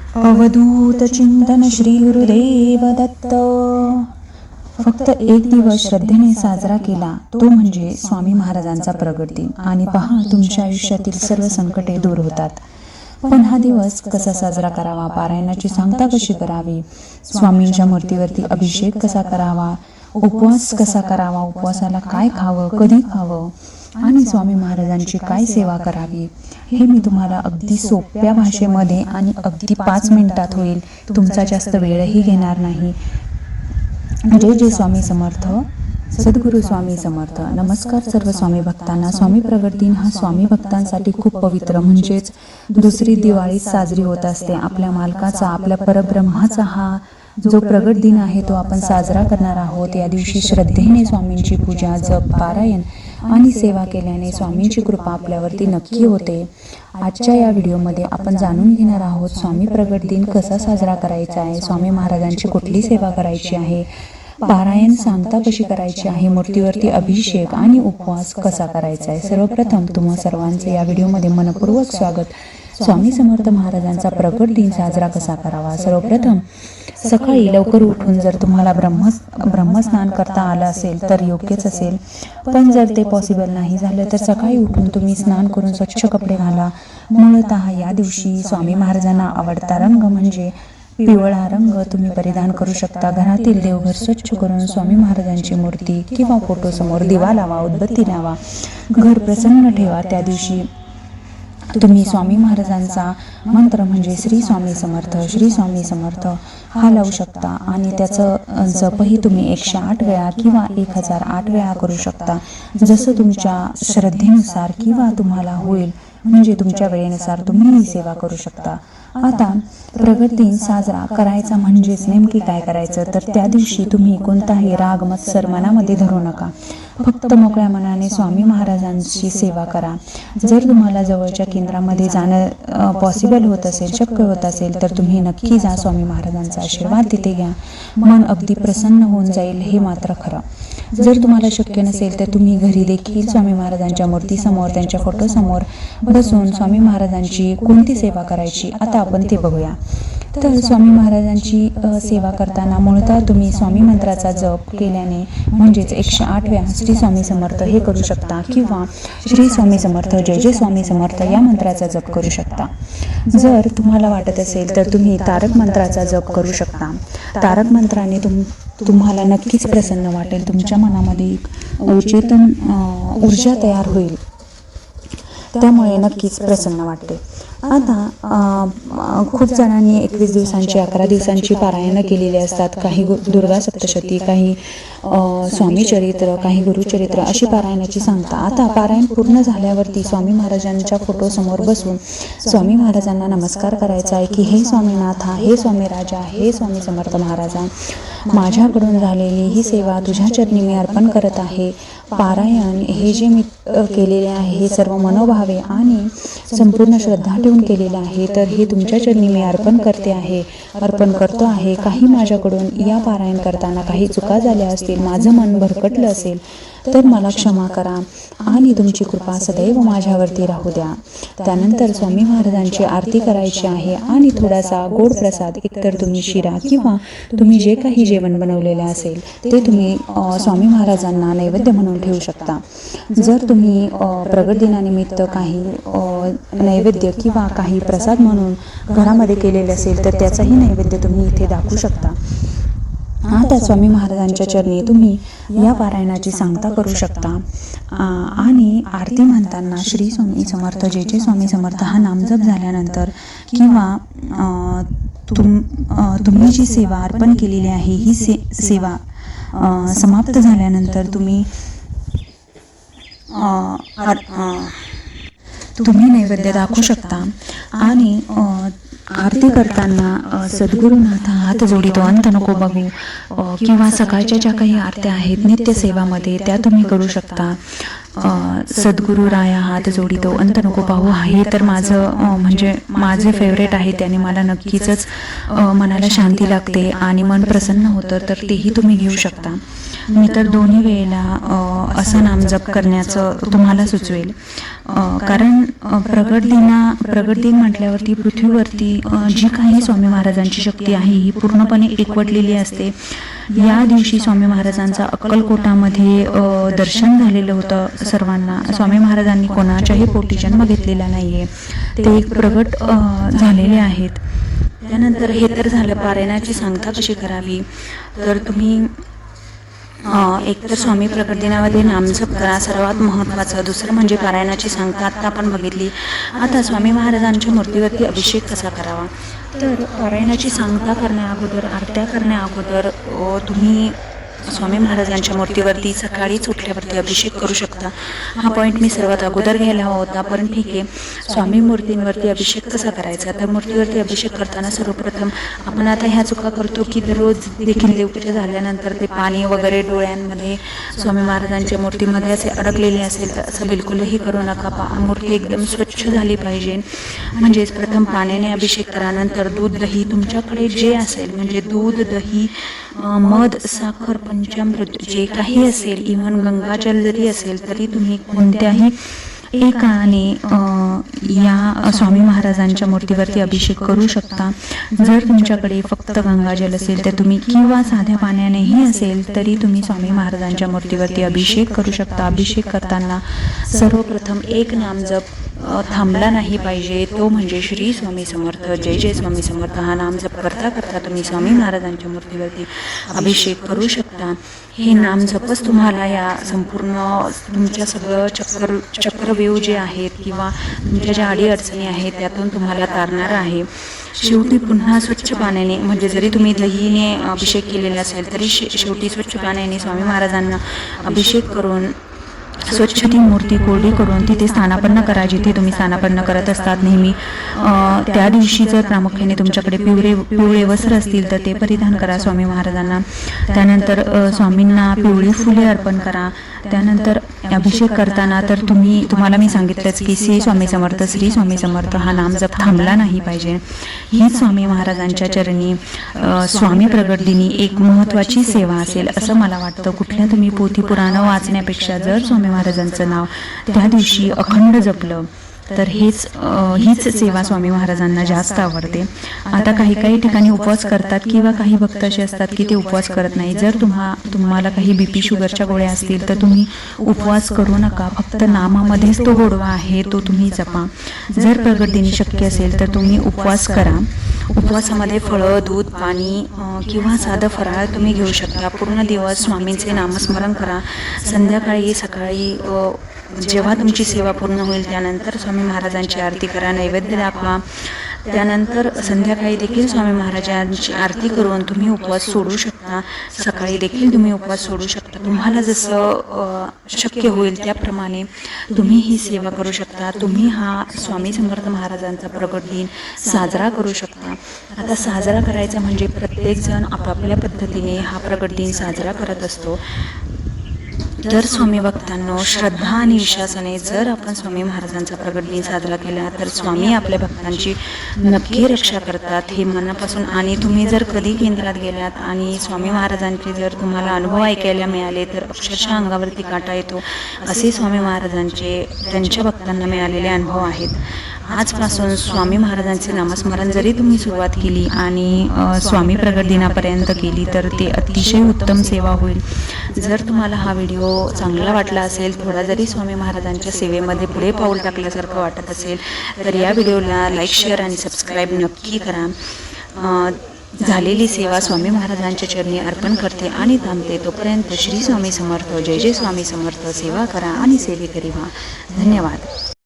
अवधूत चिंतन श्री गुरुदेव दत्त. फक्त एक दिवस श्रद्धेने साजरा केला तो म्हणजे स्वामी महाराजांचा प्रगट दिन. आणि पहा, तुमच्या आयुष्यातील सर्व संकटे दूर होतात. पण हा दिवस कसा साजरा करावा, पारायणाची सांगता कशी करावी, स्वामींच्या मूर्तीवरती अभिषेक कसा करावा, उपवास कसा करावा, उपवासाला काय खावं, कधी खावं आणि स्वामी महाराजांची काय सेवा करावी, हे मी तुम्हाला अगदी सोप्या भाषेमध्ये आणि अगदी 5 मिनिटात होईल. तुमचा जास्त वेळही घेणार नाही. जय जय स्वामी समर्थ. सद्गुरू स्वामी समर्थ. नमस्कार सर्व स्वामी भक्तांना. स्वामी प्रगट दिन हा स्वामी भक्तांसाठी खूप पवित्र, म्हणजेच दुसरी दिवाळी साजरी होत असते. आपल्या मालकाचा, आपल्या परब्रह्माचा हा जो प्रगट दिन आहे तो आपण साजरा करणार आहोत. या दिवशी श्रद्धेने स्वामींची पूजा, जप, पारायण आणि सेवा केल्याने स्वामींची कृपा आपल्यावरती नक्की होते. आजच्या या व्हिडिओमध्ये आपण जाणून घेणार आहोत स्वामी प्रगट दिन कसा साजरा करायचा आहे, स्वामी महाराजांची कुठली सेवा करायची आहे, पारायण सांगता कशी करायची आहे, मूर्तीवरती अभिषेक आणि उपवास कसा करायचा आहे. सर्वप्रथम तुम्हा सर्वांचे या व्हिडिओमध्ये मनपूर्वक स्वागत. स्वामी समर्थ महाराजांचा प्रगट दिन साजरा कसा करावा. सर्वप्रथम सकाळी लवकर उठून जर तुम्हाला ब्रह्मस्नान करता आलं असेल तर योग्यच असेल. पण जर ते पॉसिबल नाही झालं तर सकाळी उठून तुम्ही स्नान करून स्वच्छ कपडे घाला. मूळतः या दिवशी स्वामी महाराजांना आवडता रंग म्हणजे पिवळा रंग तुम्ही परिधान करू शकता. घरातील देवघर स्वच्छ करून स्वामी महाराजांची मूर्ती किंवा फोटो समोर दिवा लावा, उदबत्ती लावा. घर प्रसन्न ठेवा. त्या दिवशी तुम्ही स्वामी महाराजांचा मंत्र म्हणजे श्री स्वामी समर्थ, श्री स्वामी समर्थ हा लावू शकता. आणि त्याचं जपही तुम्ही 108 वेळा किंवा 1008 वेळा करू शकता, जसं तुमच्या श्रद्धेनुसार किंवा तुम्हाला होईल, म्हणजे तुमच्या वेळेनुसार तुम्ही ही सेवा करू शकता. आता प्रगट दिन साजरा करायचा म्हणजेच नेमकी काय करायचं, तर त्या दिवशी तुम्ही कोणताही राग मत्सर मनामध्ये धरू नका. फक्त मोकळ्या मनाने स्वामी महाराजांची सेवा करा. जर तुम्हाला जवळच्या केंद्रामध्ये जाणं पॉसिबल होत असेल, शक्य होत असेल, तर तुम्ही नक्की जा. स्वामी महाराजांचा आशीर्वाद तिथे घ्या. मन अगदी प्रसन्न होऊन जाईल, हे मात्र खरं. जर तुम्हाला शक्य नसेल तर तुम्ही घरी देखील स्वामी महाराजांच्या मूर्तीसमोर, त्यांच्या फोटोसमोर बसून स्वामी महाराजांची कोणती सेवा करायची आता आपण ते बघूया. तर स्वामी महाराजांची सेवा करताना मूळतः तुम्ही स्वामी मंत्राचा जप केल्याने म्हणजेच 108 वेळा श्री स्वामी समर्थ हे करू शकता किंवा श्री स्वामी समर्थ, जय जय स्वामी समर्थ या मंत्राचा जप करू शकता. जर तुम्हाला वाटत असेल तर तुम्ही तारक मंत्राचा जप करू शकता. तारक मंत्राने तुम्हाला नक्कीच प्रसन्न वाटेल. तुमच्या मनामध्ये एक अवचेतन ऊर्जा तयार होईल, त्यामुळे नक्कीच प्रसन्न वाटते. आता खूप जणांनी 21 दिवसांची, 11 दिवसांची पारायणं केलेली असतात. काही दुर्गा सप्तशती, काही स्वामी चरित्र, काही गुरुचरित्र अशी पारायणाची सांगता. आता पारायण पूर्ण झाल्यावरती स्वामी महाराजांच्या फोटोसमोर बसून स्वामी महाराजांना नमस्कार करायचा आहे की हे स्वामीनाथा, हे स्वामी राजा, हे स्वामी समर्थ महाराजा, माझ्याकडून झालेली ही सेवा तुझ्या चरणी मी अर्पण करत आहे. पारायण हे जे मी केलेले आहे हे सर्व मनोभावे आणि संपूर्ण श्रद्धा ठेवून केलेलं आहे, तर हे तुमच्या चरणी मी अर्पण करतो आहे. काही माझ्याकडून या पारायण करताना काही चुका झाल्या असतील, माझं मन भरकटलं असेल तर मला क्षमा करा आणि तुमची कृपा सदैव माझ्यावरती राहू द्या. त्यानंतर स्वामी महाराजांची आरती करायची आहे आणि थोडासा गोड प्रसाद, एकतर तुम्ही शिरा किंवा तुम्ही जे काही जेवण बनवलेले असेल ते तुम्ही स्वामी महाराजांना नैवेद्य म्हणून ठेवू शकता. जर तुम्ही प्रगट दिनानिमित्त काही नैवेद्य किंवा काही प्रसाद म्हणून घरामध्ये केलेले असेल तर त्याचाही नैवेद्य तुम्ही इथे दाखवू शकता. आता स्वामी महाराजांच्या चरणी तुम्ही या पारायणाची सांगता करू शकता. आणि आरती म्हणताना श्री स्वामी समर्थ, जय जय स्वामी समर्थ हा नामजप झाल्यानंतर किंवा तुम्ही जी सेवा अर्पण केलेली आहे ही सेवा समाप्त झाल्यानंतर तुम्ही नैवेद्य दाखवू शकता. आणि आरती करताना सद्गुरुनाथ हात जोडितो, अंत नको बघू, किंवा सकाळच्या ज्या काही आरत्या आहेत नित्यसेवामध्ये त्या तुम्ही करू शकता. सद्गुरू राया हात जोडितो अंत नको पाहू, हे तर माझं म्हणजे माझे फेवरेट आहे. त्याने मला नक्कीच मनाला शांती लागते आणि मन प्रसन्न होतं. तर तेही तुम्ही घेऊ शकता. मी तर दोन्ही वेळेला असं नामजप करण्याचं तुम्हाला सुचवेल. कारण प्रगट दिन म्हटल्यावरती पृथ्वीवरती जी काही स्वामी महाराजांची शक्ती आहे ही पूर्णपणे एकवटलेली असते. या दिवशी स्वामी महाराजांचा अक्कलकोटामध्ये दर्शन झालेलं होतं सर्वांना. स्वामी महाराजांनी कोणाच्याही पोटी जन्म घेतलेला नाही आहे, ते एक प्रगट झालेले आहेत. त्यानंतर हे तर झालं पारायणाची सांगता कशी करावी. तर तुम्ही एकतर स्वामी प्रकट दिनामध्ये नामजप करा, सर्वात महत्त्वाचं. दुसरं म्हणजे पारायणाची सांगता आत्ता आपण बघितली. आता स्वामी महाराजांच्या मूर्तीवरती अभिषेक कसा करावा. तर पारायणाची सांगता करण्या अगोदर, आरत्या करण्या अगोदर तुम्ही स्वामी महाराजांच्या मूर्तीवरती सकाळीच उठल्यावरती अभिषेक करू शकता. हा पॉईंट मी सर्वात अगोदर घ्यायला हवा होता, पण ठीक आहे. स्वामी मूर्तींवरती अभिषेक कसा करायचा. तर मूर्तीवरती अभिषेक करताना सर्वप्रथम आपण आता ह्या चुका करतो की दररोज देखील देवपूजा झाल्यानंतर ते पाणी वगैरे डोळ्यांमध्ये स्वामी महाराजांच्या मूर्तीमध्ये असे अडकलेले असेल तर असं बिलकुलही करू नका. मूर्ती एकदम स्वच्छ झाली पाहिजे. म्हणजेच प्रथम पाण्याने अभिषेक करा, नंतर दूध दही तुमच्याकडे जे असेल, म्हणजे दूध दही मध साखर पंचामृत जे काही असेल, इव्हन गंगाजल जरी असेल तरी तुम्ही कोणत्याही एकाने या स्वामी महाराजांच्या मूर्तीवरती अभिषेक करू शकता. जर तुमच्याकडे फक्त गंगाजल असेल तर तुम्ही, किंवा साध्या पाण्यानेही असेल तरी तुम्ही स्वामी महाराजांच्या मूर्तीवरती अभिषेक करू शकता. अभिषेक करताना सर्वप्रथम एक नामजप थांबला नाही पाहिजे, तो म्हणजे श्री स्वामी समर्थ, जय जय स्वामी समर्थ. हा नामजप करता करता तुम्ही स्वामी महाराजांच्या मूर्तीवरती अभिषेक करू शकता. हे नामजपच तुम्हाला या संपूर्ण तुमच्या सगळं चक्रव्यूह जे आहेत किंवा तुमच्या ज्या अडीअडचणी आहेत त्यातून तुम्हाला तारणार आहे. शेवटी पुन्हा स्वच्छ पाण्याने, म्हणजे जरी तुम्ही दहीने अभिषेक केलेला असेल तरी शेवटी स्वच्छ पाण्याने स्वामी महाराजांना अभिषेक करून स्वच्छ ती मूर्ती कोरडी करून तिथे स्थानापन्न करा, जिथे तुम्ही स्थानापन्न करत असतात नेहमी. त्या दिवशी जर प्रामुख्याने तुमच्याकडे पिवळे वस्त्र असतील तर ते परिधान करा स्वामी महाराजांना. त्यानंतर स्वामींना पिवळी फुले अर्पण करा. त्यानंतर अभिषेक करताना तर तुम्हाला मी सांगितलंच की श्री स्वामी समर्थ, श्री स्वामी समर्थ हा नामजप थांबला नाही पाहिजे. हीच स्वामी महाराजांच्या चरणी स्वामी प्रगट दिनी एक महत्त्वाची सेवा असेल असं मला वाटतं. कुठल्या तुम्ही पोथी पुराणं वाचण्यापेक्षा जर स्वामी महाराजांचं नाव त्या दिवशी अखंड जपलं तर हीच सेवा स्वामी महाराजांना जास्त आवडते. आता काही ठिकाणी उपवास करतात किंवा काही भक्त असे असतात की ते उपवास करत नाही. जर तुम्हाला काही BP शुगरच्या गोळ्या असतील तर तुम्ही उपवास करू नका. फक्त नामामध्येच तो गोडवा आहे तो तुम्ही जपा. जर प्रगट दिनी शक्य असेल तर तुम्ही उपवास करा. उपवासामध्ये फळं, दूध, पाणी किंवा साधं फराळ तुम्ही घेऊ शकता. पूर्ण दिवस स्वामींचे नामस्मरण करा. संध्याकाळी सकाळी जेव्हा तुमची सेवा पूर्ण होईल त्यानंतर स्वामी महाराजांची आरती करा, नैवेद्य दाखवा. त्यानंतर संध्याकाळी देखील स्वामी महाराजांची आरती करून तुम्ही उपवास सोडू शकता. सकाळी देखील तुम्ही उपवास सोडू शकता. तुम्हाला जसं शक्य होईल त्याप्रमाणे तुम्ही ही सेवा करू शकता. तुम्ही हा स्वामी समर्थ महाराजांचा प्रगट दिन साजरा करू शकता. आता साजरा करायचा म्हणजे प्रत्येकजण आपापल्या पद्धतीने हा प्रगट दिन साजरा करत असतो. तर स्वामी भक्तांनो, श्रद्धा आणि विश्वासाने जर आपण स्वामी महाराजांचा प्रगट दिन साजरा केला तर स्वामी आपल्या भक्तांची नक्की रक्षा करतात, हे मनापासून. आणि तुम्ही जर कधी केंद्रात गेलात आणि स्वामी महाराजांचे जर तुम्हाला अनुभव ऐकायला मिळाले तर अक्षरशः अंगावरती काटा येतो, असे स्वामी महाराजांचे त्यांच्या भक्तांना मिळालेले अनुभव आहेत. आजपासून स्वामी महाराजांचे नामस्मरण जरी तुम्ही सुरुवात केली आणि स्वामी प्रगट दिनापर्यंत केली तर ते अतिशय उत्तम सेवा होईल. जर तुम्हाला हा व्हिडिओ चांगला वाटला असेल, थोडा जरी स्वामी महाराजांच्या सेवेमध्ये पुढे पाऊल टाकल्यासारखं वाटत असेल तर या व्हिडिओला लाईक, शेअर आणि सबस्क्राईब नक्की करा. झालेली सेवा स्वामी महाराजांच्या चरणी अर्पण करते आणि थांबते. तोपर्यंत श्री स्वामी समर्थ, जय जय स्वामी समर्थ. सेवा करा आणि सेवेकरी व्हा. धन्यवाद.